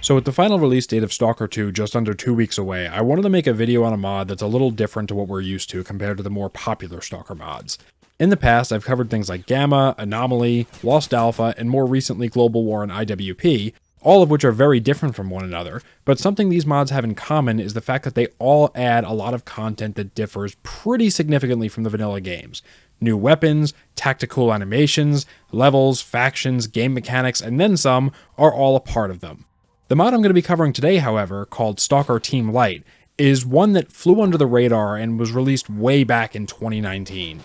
So with the final release date of Stalker 2 just under 2 weeks away, I wanted to make a video on a mod that's a little different to what we're used to compared to the more popular Stalker mods. In the past, I've covered things like Gamma, Anomaly, Lost Alpha, and more recently Global War and IWP, all of which are very different from one another, but something these mods have in common is the fact that they all add a lot of content that differs pretty significantly from the vanilla games. New weapons, tactical animations, levels, factions, game mechanics, and then some are all a part of them. The mod I'm going to be covering today, however, called Stalker Team Lite, is one that flew under the radar and was released way back in 2019.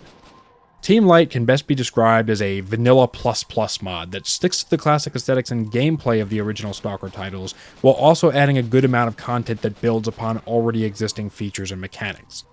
Team Lite can best be described as a vanilla ++ mod that sticks to the classic aesthetics and gameplay of the original Stalker titles, while also adding a good amount of content that builds upon already existing features and mechanics.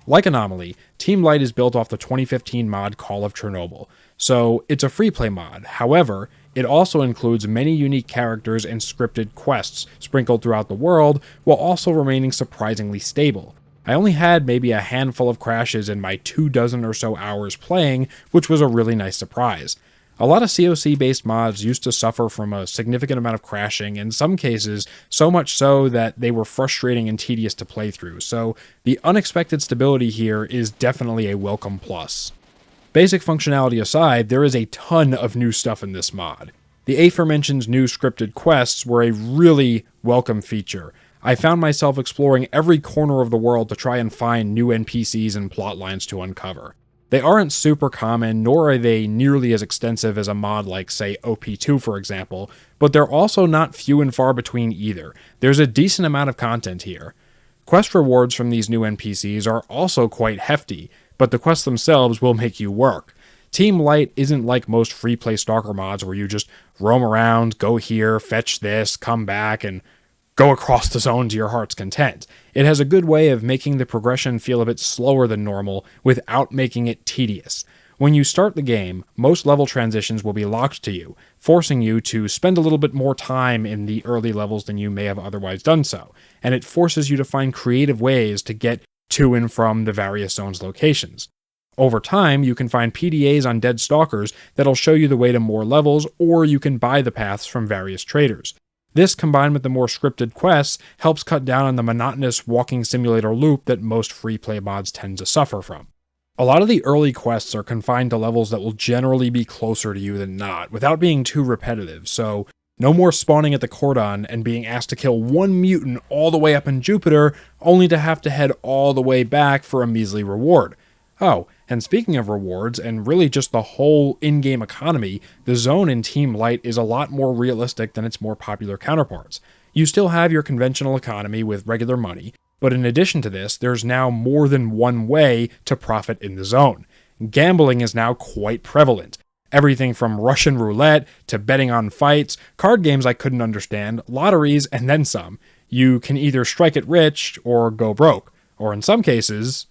Like Anomaly, Team Lite is built off the 2015 mod Call of Chernobyl, so it's a free play mod. However, it also includes many unique characters and scripted quests sprinkled throughout the world, while also remaining surprisingly stable. I only had maybe a handful of crashes in my 24 or so hours playing, which was a really nice surprise. A lot of COC-based mods used to suffer from a significant amount of crashing, in some cases so much so that they were frustrating and tedious to play through, so the unexpected stability here is definitely a welcome plus. Basic functionality aside, there is a ton of new stuff in this mod. The aforementioned new scripted quests were a really welcome feature. I found myself exploring every corner of the world to try and find new NPCs and plotlines to uncover. They aren't super common, nor are they nearly as extensive as a mod like, say, OP2 for example, but they're also not few and far between either. There's a decent amount of content here. Quest rewards from these new NPCs are also quite hefty, but the quests themselves will make you work. Team Lite isn't like most free-play Stalker mods where you just roam around, go here, fetch this, come back, and go across the zone to your heart's content. It has a good way of making the progression feel a bit slower than normal without making it tedious. When you start the game, most level transitions will be locked to you, forcing you to spend a little bit more time in the early levels than you may have otherwise done so, and it forces you to find creative ways to get to and from the various zones' locations. Over time, you can find PDAs on dead stalkers that'll show you the way to more levels, or you can buy the paths from various traders. This, combined with the more scripted quests, helps cut down on the monotonous walking simulator loop that most free play mods tend to suffer from. A lot of the early quests are confined to levels that will generally be closer to you than not, without being too repetitive, so no more spawning at the cordon and being asked to kill one mutant all the way up in Jupiter, only to have to head all the way back for a measly reward. Oh, and speaking of rewards, and really just the whole in-game economy, the zone in Team Lite is a lot more realistic than its more popular counterparts. You still have your conventional economy with regular money, but in addition to this, there's now more than one way to profit in the zone. Gambling is now quite prevalent. Everything from Russian roulette to betting on fights, card games I couldn't understand, lotteries, and then some. You can either strike it rich or go broke, or in some cases...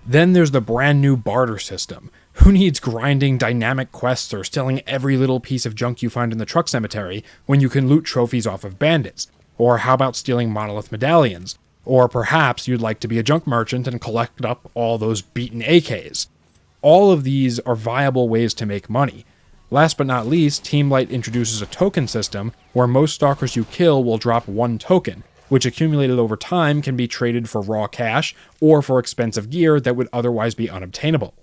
Then there's the brand new barter system. Who needs grinding dynamic quests or stealing every little piece of junk you find in the truck cemetery when you can loot trophies off of bandits? Or how about stealing monolith medallions? Or perhaps you'd like to be a junk merchant and collect up all those beaten AKs. All of these are viable ways to make money. Last but not least, Team Lite introduces a token system where most stalkers you kill will drop one token, which accumulated over time can be traded for raw cash or for expensive gear that would otherwise be unobtainable.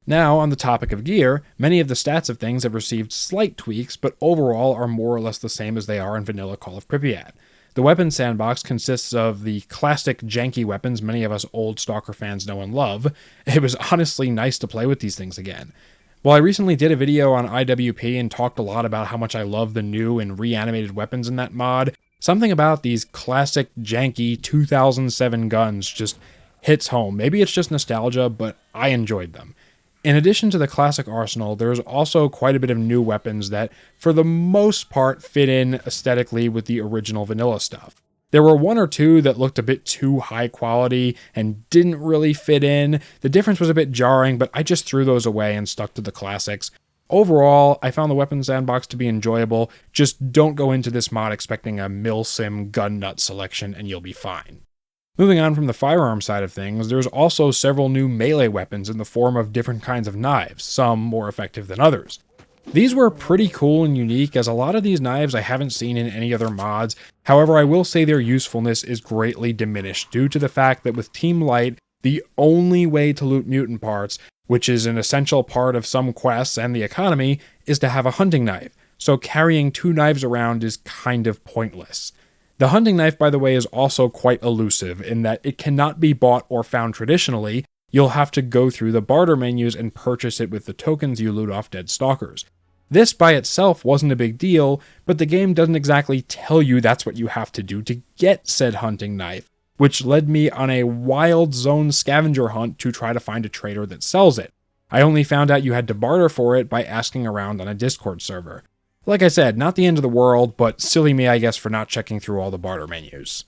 Now, on the topic of gear, many of the stats of things have received slight tweaks, but overall are more or less the same as they are in vanilla Call of Pripyat. The weapons sandbox consists of the classic janky weapons many of us old Stalker fans know and love. It was honestly nice to play with these things again. While I recently did a video on IWP and talked a lot about how much I love the new and reanimated weapons in that mod, something about these classic, janky 2007 guns just hits home. Maybe it's just nostalgia, but I enjoyed them. In addition to the classic arsenal, there's also quite a bit of new weapons that, for the most part, fit in aesthetically with the original vanilla stuff. There were one or two that looked a bit too high quality and didn't really fit in. The difference was a bit jarring, but I just threw those away and stuck to the classics. Overall, I found the weapons sandbox to be enjoyable. Just don't go into this mod expecting a milsim gun nut selection and you'll be fine. Moving on from the firearm side of things, there's also several new melee weapons in the form of different kinds of knives, some more effective than others. These were pretty cool and unique, as a lot of these knives I haven't seen in any other mods. However, I will say their usefulness is greatly diminished due to the fact that with Team Lite, the only way to loot mutant parts, which is an essential part of some quests and the economy, is to have a hunting knife. So carrying two knives around is kind of pointless. The hunting knife, by the way, is also quite elusive in that it cannot be bought or found traditionally. You'll have to go through the barter menus and purchase it with the tokens you loot off dead stalkers. This by itself wasn't a big deal, but the game doesn't exactly tell you that's what you have to do to get said hunting knife, which led me on a wild zone scavenger hunt to try to find a trader that sells it. I only found out you had to barter for it by asking around on a Discord server. Like I said, not the end of the world, but silly me I guess for not checking through all the barter menus.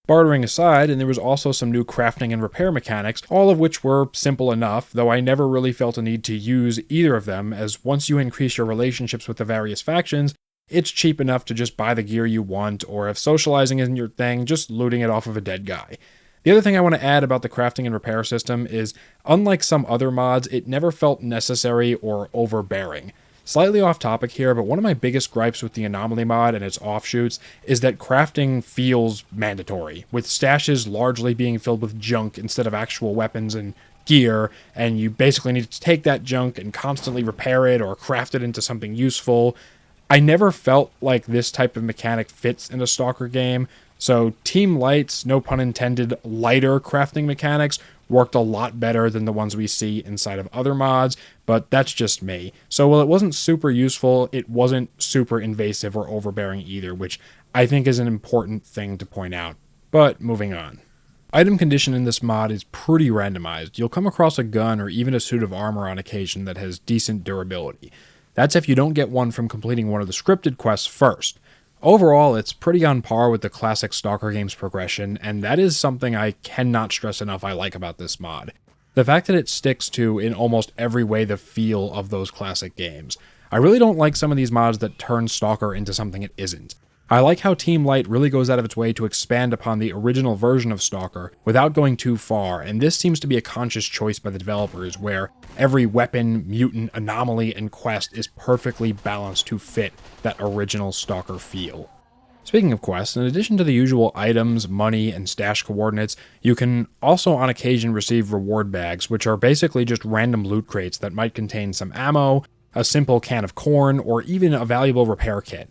Bartering aside, and there was also some new crafting and repair mechanics, all of which were simple enough, though I never really felt a need to use either of them, as once you increase your relationships with the various factions, it's cheap enough to just buy the gear you want, or if socializing isn't your thing, just looting it off of a dead guy. The other thing I want to add about the crafting and repair system is, unlike some other mods, it never felt necessary or overbearing. Slightly off topic here, but one of my biggest gripes with the Anomaly mod and its offshoots is that crafting feels mandatory, with stashes largely being filled with junk instead of actual weapons and gear, and you basically need to take that junk and constantly repair it or craft it into something useful. I never felt like this type of mechanic fits in a Stalker game, so Team Lite's, no pun intended, lighter crafting mechanics worked a lot better than the ones we see inside of other mods, but that's just me. So while it wasn't super useful, it wasn't super invasive or overbearing either, which I think is an important thing to point out. But moving on. Item condition in this mod is pretty randomized. You'll come across a gun or even a suit of armor on occasion that has decent durability. That's if you don't get one from completing one of the scripted quests first. Overall, it's pretty on par with the classic Stalker game's progression, and that is something I cannot stress enough I like about this mod. The fact that it sticks to, in almost every way, the feel of those classic games. I really don't like some of these mods that turn Stalker into something it isn't. I like how Team Lite really goes out of its way to expand upon the original version of Stalker without going too far, and this seems to be a conscious choice by the developers where every weapon, mutant, anomaly, and quest is perfectly balanced to fit that original Stalker feel. Speaking of quests, in addition to the usual items, money, and stash coordinates, you can also on occasion receive reward bags, which are basically just random loot crates that might contain some ammo, a simple can of corn, or even a valuable repair kit.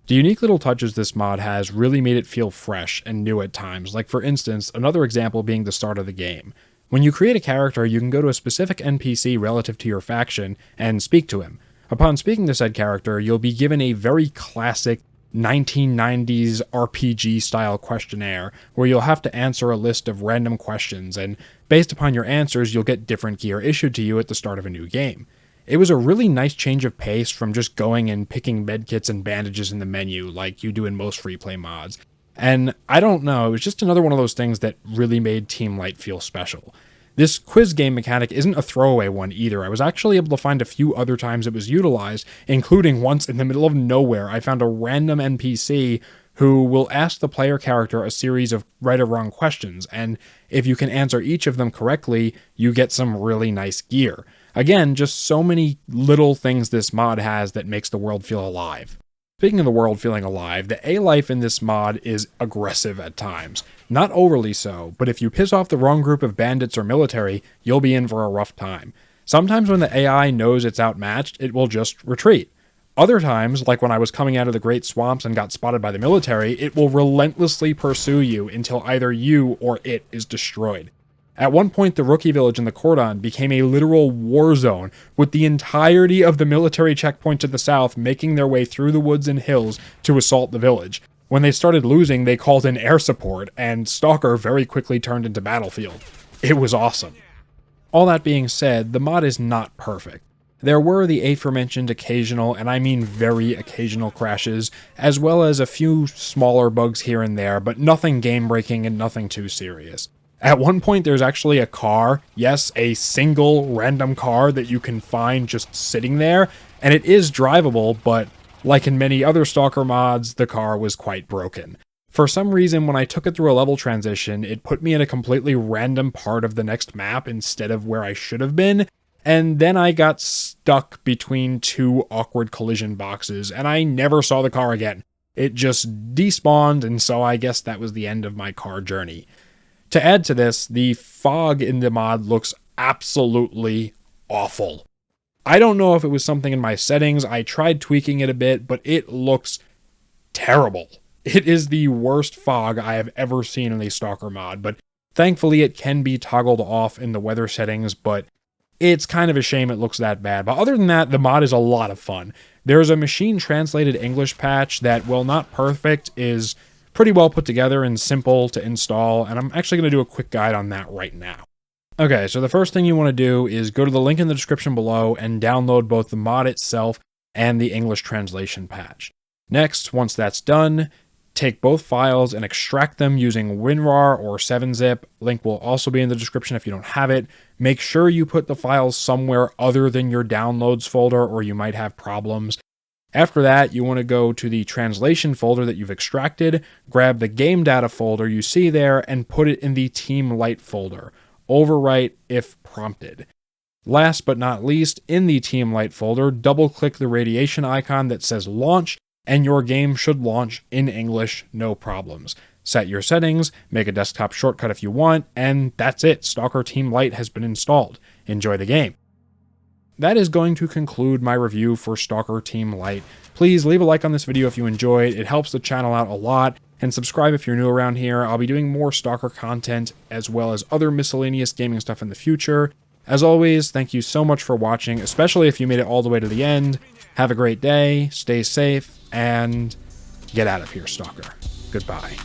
The unique little touches this mod has really made it feel fresh and new at times, like for instance, another example being the start of the game. When you create a character, you can go to a specific NPC relative to your faction and speak to him. Upon speaking to said character, you'll be given a very classic 1990s RPG-style questionnaire, where you'll have to answer a list of random questions, and based upon your answers, you'll get different gear issued to you at the start of a new game. It was a really nice change of pace from just going and picking medkits and bandages in the menu like you do in most free play mods. And I don't know, it was just another one of those things that really made Team Lite feel special. This quiz game mechanic isn't a throwaway one either. I was actually able to find a few other times it was utilized, including once in the middle of nowhere I found a random NPC who will ask the player character a series of right or wrong questions, and if you can answer each of them correctly, you get some really nice gear. Again, just so many little things this mod has that makes the world feel alive. Speaking of the world feeling alive, the A-Life in this mod is aggressive at times. Not overly so, but if you piss off the wrong group of bandits or military, you'll be in for a rough time. Sometimes when the AI knows it's outmatched, it will just retreat. Other times, like when I was coming out of the Great Swamps and got spotted by the military, it will relentlessly pursue you until either you or it is destroyed. At one point, the rookie village in the Cordon became a literal war zone, with the entirety of the military checkpoint to the south making their way through the woods and hills to assault the village. When they started losing, they called in air support, and Stalker very quickly turned into battlefield. It was awesome. All that being said, the mod is not perfect. There were the aforementioned occasional, and I mean very occasional crashes, as well as a few smaller bugs here and there, but nothing game-breaking and nothing too serious. At one point, there's actually a car, yes, a single random car that you can find just sitting there, and it is drivable, but like in many other Stalker mods, the car was quite broken. For some reason, when I took it through a level transition, it put me in a completely random part of the next map instead of where I should have been, and then I got stuck between two awkward collision boxes, and I never saw the car again. It just despawned, and so I guess that was the end of my car journey. To add to this, the fog in the mod looks absolutely awful. I don't know if it was something in my settings. I tried tweaking it a bit, but it looks terrible. It is the worst fog I have ever seen in a Stalker mod, but thankfully it can be toggled off in the weather settings, but it's kind of a shame it looks that bad. But other than that, the mod is a lot of fun. There's a machine translated English patch that, while not perfect, is pretty well put together and simple to install, and I'm actually going to do a quick guide on that right now. Okay, so the first thing you want to do is go to the link in the description below and download both the mod itself and the English translation patch. Next, once that's done, take both files and extract them using WinRAR or 7-zip. Link will also be in the description if you don't have it. Make sure you put the files somewhere other than your downloads folder or you might have problems. After that, you want to go to the translation folder that you've extracted, grab the game data folder you see there, and put it in the Team Lite folder. Overwrite if prompted. Last but not least, in the Team Lite folder, double-click the radiation icon that says Launch, and your game should launch in English, no problems. Set your settings, make a desktop shortcut if you want, and that's it. Stalker Team Lite has been installed. Enjoy the game. That is going to conclude my review for Stalker Team Lite. Please leave a like on this video if you enjoyed. It helps the channel out a lot, and subscribe if you're new around here. I'll be doing more Stalker content as well as other miscellaneous gaming stuff in the future. As always, thank you so much for watching, especially if you made it all the way to the end. Have a great day, stay safe, and get out of here, Stalker. Goodbye.